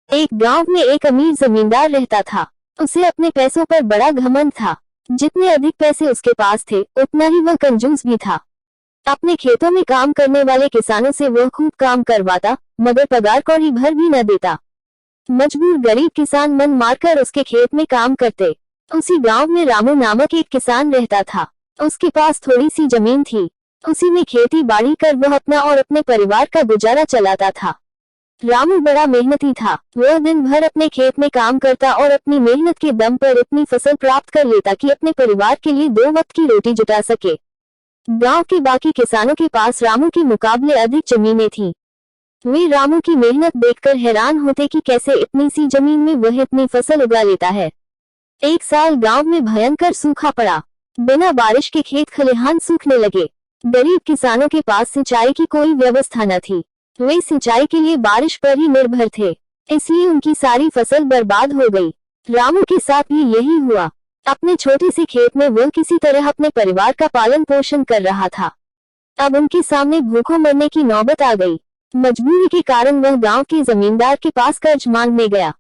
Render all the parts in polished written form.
एक गांव में एक अमीर जमींदार रहता था। उसे अपने पैसों पर बड़ा घमंड था। जितने अधिक पैसे उसके पास थे उतना ही वह कंजूस भी था। अपने खेतों में काम करने वाले किसानों से वह खूब काम करवाता, मगर पगार कौड़ी भर भी न देता। मजबूर गरीब किसान मन मारकर उसके खेत में काम करते। उसी गांव में रामू नामक एक किसान रहता था। उसके पास थोड़ी सी जमीन थी। उसी में खेती बाड़ी कर वह अपना और अपने परिवार का गुजारा चलाता था। रामू बड़ा मेहनती था। वह दिन भर अपने खेत में काम करता और अपनी मेहनत के दम पर इतनी फसल प्राप्त कर लेता कि अपने परिवार के लिए 2 वक्त की रोटी जुटा सके। गांव के बाकी किसानों के पास रामू के मुकाबले अधिक जमीनें थीं। वे रामू की मेहनत देखकर हैरान होते कि कैसे इतनी सी जमीन में वह इतनी फसल उगा लेता है। एक साल गांव में भयंकर सूखा पड़ा। बिना बारिश के खेत खलिहान सूखने लगे। गरीब किसानों के पास सिंचाई की कोई व्यवस्था न थी। वे सिंचाई के लिए बारिश पर ही निर्भर थे, इसलिए उनकी सारी फसल बर्बाद हो गई। रामू के साथ भी यही हुआ। अपने छोटे से खेत में वह किसी तरह अपने परिवार का पालन पोषण कर रहा था। अब उनके सामने भूखों मरने की नौबत आ गई। मजबूरी के कारण वह गांव के जमींदार के पास कर्ज मांगने गया।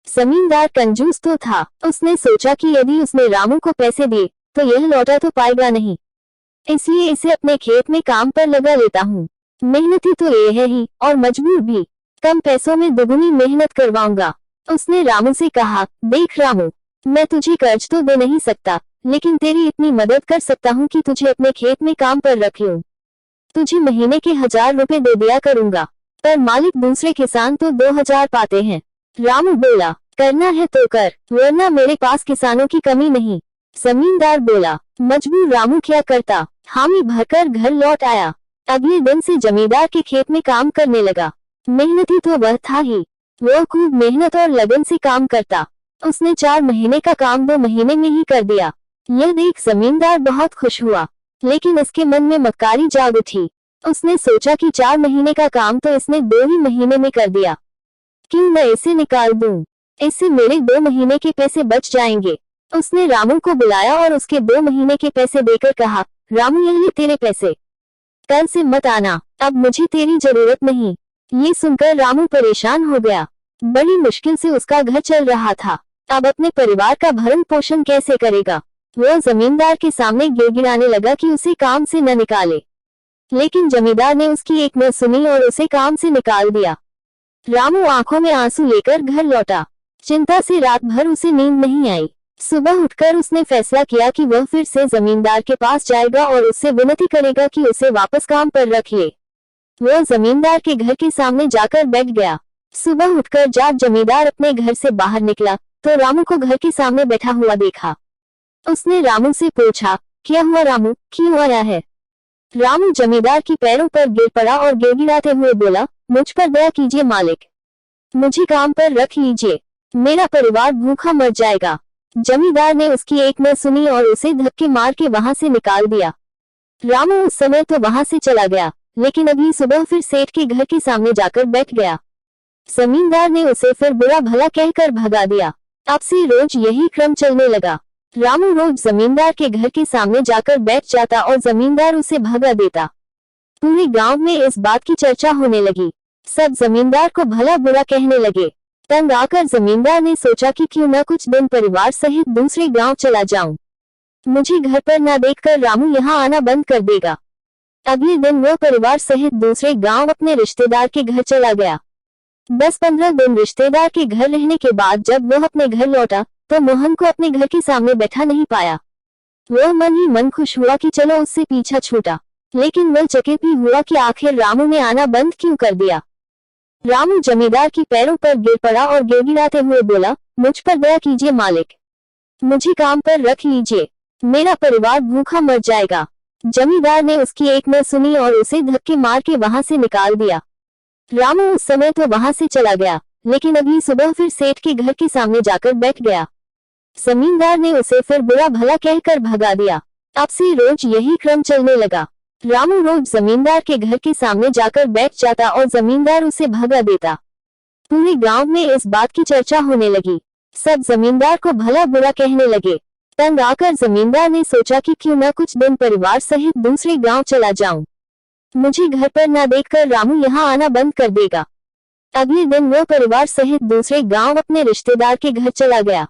जमींदार कंजूस तो था। उसने सोचा कि यदि उसने रामू को पैसे दिए तो यह लौटा तो पाएगा नहीं, इसलिए इसे अपने खेत में काम पर लगा लेता हूँ। मेहनती तो ये है ही और मजबूर भी, कम पैसों में दुगनी मेहनत करवाऊंगा। उसने रामू से कहा, देख रामू, मैं तुझे कर्ज तो दे नहीं सकता, लेकिन तेरी इतनी मदद कर सकता हूँ कि तुझे अपने खेत में काम पर रख लूं। तुझे महीने के 1000 रुपए दे दिया करूंगा, पर मालिक दूसरे किसान तो 2000 पाते हैं। रामू बोला, करना है तो कर, वरना मेरे पास किसानों की कमी नहीं। जमींदार बोला। मजबूर रामू क्या करता, हामी भरकर घर लौट आया। अगले दिन से जमींदार के खेत में काम करने लगा। मेहनती तो वह था ही। वह खूब मेहनत और लगन से काम करता। उसने 4 महीने का काम 2 महीने में ही कर दिया। यह देख जमींदार बहुत खुश हुआ, लेकिन इसके मन में मक्कारी जाग उठी। उसने सोचा कि 4 महीने का काम तो इसने 2 ही महीने में कर दिया, क्यों न इसे निकाल दूं, इससे मेरे 2 महीने के पैसे बच जाएंगे। उसने रामू को बुलाया और उसके 2 महीने के पैसे देकर कहा, रामू यह ले तेरे पैसे, कल से मत आना, अब मुझे तेरी जरूरत नहीं। ये सुनकर रामू परेशान हो गया। बड़ी मुश्किल से उसका घर चल रहा था। अब अपने परिवार का भरण पोषण कैसे करेगा। वह जमींदार के सामने गिड़गिड़ाने लगा कि उसे काम से न निकाले, लेकिन जमींदार ने उसकी एक न सुनी और उसे काम से निकाल दिया। रामू आंखों में आंसू लेकर घर लौटा। चिंता से रात भर उसे नींद नहीं आई। सुबह उठकर उसने फैसला किया कि वह फिर से जमींदार के पास जाएगा और उससे विनती करेगा कि उसे वापस काम पर रख ले। वह जमींदार के घर के सामने जाकर बैठ गया। सुबह उठकर जब जमींदार अपने घर से बाहर निकला तो रामू को घर के सामने बैठा हुआ देखा। उसने रामू से पूछा, क्या हुआ रामू, क्यों आया है। रामू जमींदार की पैरों पर गिर पड़ा और गिड़गिड़ाते हुए बोला, मुझ पर दया कीजिए मालिक, मुझे काम पर रख लीजिए, मेरा परिवार भूखा मर जाएगा। जमींदार ने उसकी एक न सुनी और उसे धक्के मार के वहां से निकाल दिया। रामू उस समय तो वहां से चला गया, लेकिन अगली सुबह फिर सेठ के घर के सामने जाकर बैठ गया। जमींदार ने उसे फिर बुरा भला कहकर भगा दिया। अब से रोज यही क्रम चलने लगा। रामू रोज जमींदार के घर के सामने जाकर बैठ जाता और जमींदार उसे भगा देता। पूरे गांव में इस बात की चर्चा होने लगी। सब जमींदार को भला बुरा कहने लगे। तंग आकर जमींदार ने सोचा कि क्यों न कुछ दिन परिवार सहित दूसरे गांव चला जाऊं। मुझे घर पर न देखकर रामू यहाँ आना बंद कर देगा। अगले दिन वह परिवार सहित दूसरे गांव अपने रिश्तेदार के घर चला गया। 10-15 दिन रिश्तेदार के घर रहने के बाद जब वह अपने घर लौटा तो मोहन को अपने घर के सामने बैठा नहीं पाया। वह मन ही मन खुश हुआ कि चलो उससे पीछा छूटा, लेकिन वह चकित भी हुआ कि आखिर रामू ने आना बंद क्यों कर दिया। रामू जमींदार की पैरों पर गिर पड़ा और गिड़गिड़ाते हुए बोला, मुझ पर दया कीजिए मालिक, मुझे काम पर रख लीजिए, मेरा परिवार भूखा मर जाएगा। जमींदार ने उसकी एक न सुनी और उसे धक्के मार के वहां से निकाल दिया। रामू उस समय तो वहां से चला गया, लेकिन अगली सुबह फिर सेठ के घर के सामने जाकर बैठ गया। जमींदार ने उसे फिर बुरा भला कहकर भगा दिया। अब से रोज यही क्रम चलने लगा। रामू रोज जमींदार के घर के सामने जाकर बैठ जाता और जमींदार उसे भगा देता। पूरे गांव में इस बात की चर्चा होने लगी। सब जमींदार को भला बुरा कहने लगे। तंग आकर जमींदार ने सोचा कि क्यों न कुछ दिन परिवार सहित दूसरे गांव चला जाऊं। मुझे घर पर न देखकर रामू यहाँ आना बंद कर देगा। अगले दिन वह परिवार सहित दूसरे गांव अपने रिश्तेदार के घर चला गया।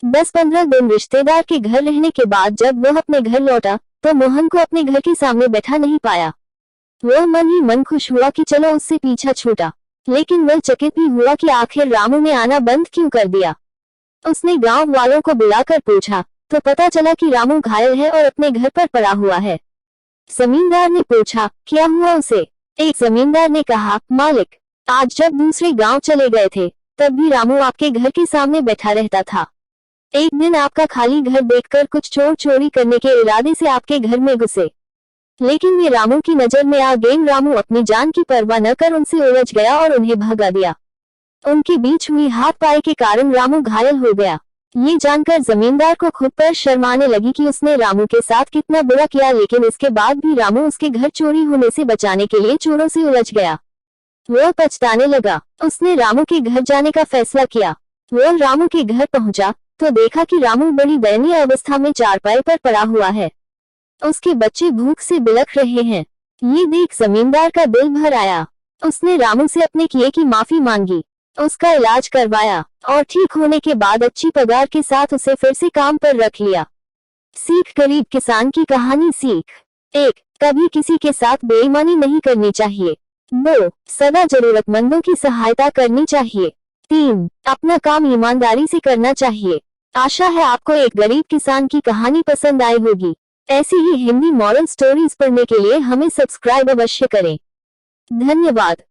10-15 दिन रिश्तेदार के घर रहने के बाद जब वह अपने घर लौटा तो मोहन को अपने घर के सामने बैठा नहीं पाया। वह मन ही मन खुश हुआ कि चलो उससे पीछा छूटा, लेकिन वह चकित भी हुआ कि आखिर रामू ने आना बंद क्यों कर दिया। उसने गांव वालों को बुलाकर पूछा तो पता चला कि रामू घायल है और अपने घर पर पड़ा हुआ है। जमींदार ने पूछा क्या हुआ उसे। एक जमींदार ने कहा, मालिक, आज जब दूसरे गांव चले गए थे तब भी रामू आपके घर के सामने बैठा रहता था। एक दिन आपका खाली घर देखकर कुछ चोर चोरी करने के इरादे से आपके घर में घुसे, लेकिन वे रामू की नजर में आ गए। रामू अपनी जान की परवाह न कर उनसे उलझ गया और उन्हें भगा दिया। उनके बीच हुई हाथापाई के कारण रामू घायल हो गया। ये जानकर जमींदार को खुद पर शर्म आने लगी कि उसने रामू के साथ कितना बुरा किया, लेकिन इसके बाद भी रामू उसके घर चोरी होने से बचाने के लिए चोरों से उलझ गया। वह पछताने लगा। उसने रामू के घर जाने का फैसला किया। वह रामू के घर पहुंचा तो देखा कि रामू बड़ी दयनीय अवस्था में चारपाई पर पड़ा हुआ है। उसके बच्चे भूख से बिलख रहे हैं। ये देख जमींदार का दिल भर आया। उसने रामू से अपने किए की माफी मांगी, उसका इलाज करवाया और ठीक होने के बाद अच्छी पगार के साथ उसे फिर से काम पर रख लिया। सीख, गरीब किसान की कहानी। सीख 1, कभी किसी के साथ बेईमानी नहीं करनी चाहिए। 2, सदा जरूरतमंदों की सहायता करनी चाहिए। 3, अपना काम ईमानदारी से करना चाहिए। आशा है आपको एक गरीब किसान की कहानी पसंद आई होगी। ऐसी ही हिंदी मॉरल स्टोरीज पढ़ने के लिए हमें सब्सक्राइब अवश्य करें। धन्यवाद।